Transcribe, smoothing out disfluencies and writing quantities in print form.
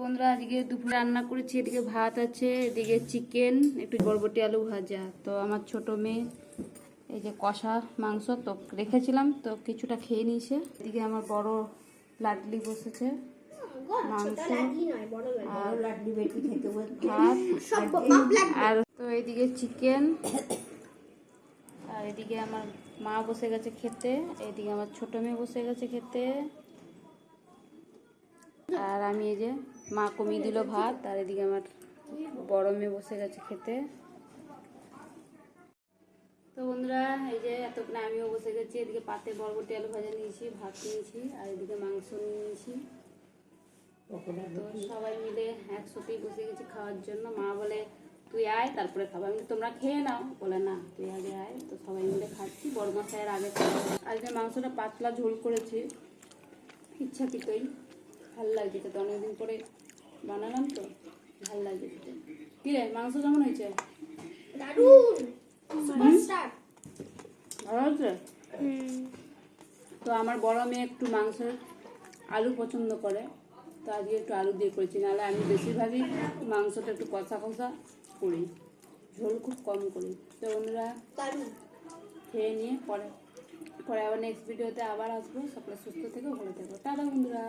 বন্ধুরা আজকে দুপুরে রান্না করেছি, এদিকে ভাত আছে, এদিকে চিকেন, একটু বরবটি আলু ভাজা। তো আমার ছোট মেয়ে এই যে কষা মাংস তো রেখেছিলাম, তো কিছুটা খেয়ে নিয়েছে। এদিকে আমার বড় লাডলি বসেছে, মাংস আর ভাত, আর তো এদিকে চিকেন, আর এদিকে আমার মা বসে গেছে খেতে, এদিকে আমার ছোট মেয়ে বসে গেছে খেতে, আর আমি এই যে মা কমিয়ে দিল ভাত, আর এদিকে আমার বড় মেয়ে বসে গেছে খেতে। তো বন্ধুরা এই যে এতক্ষণ আমিও বসে গেছি, এদিকে পাতে বরবটি আলু ভাজা নিয়েছি, ভাত নিয়েছি, আর এদিকে মাংস নিয়েছি। তো সবাই মিলে একসাথেই বসে গেছি খাওয়ার জন্য। মা বলে তুই আয় তারপরে খাবো, আমি তোমরা খেয়ে নাও, বলে না তুই আগে আয়। তো সবাই মিলে খাচ্ছি, বড় মশাইয়ের আগে খাওয়া। আজকে মাংসটা পাতলা ঝোল করেছি ইচ্ছাকৃতই, ভাল লাগছে তো, অনেকদিন পরে বানালাম তো ভাল লাগছে খেতে। কি রে মাংস কেমন হয়েছে? ভালো হয়েছে। তো আমার বড় মেয়ে একটু মাংসের আলু পছন্দ করে, তো আজকে একটু আলু দিয়ে করেছি, নাহলে আমি বেশিরভাগই মাংসটা একটু কষা কষা করি, ঝোল খুব কম করি। তো বন্ধুরা খেয়ে নিয়ে পরে আবার নেক্সট ভিডিওতে আবার আসবো। সকলে সুস্থ থেকো, ভালো থেকো, টাটা বন্ধুরা।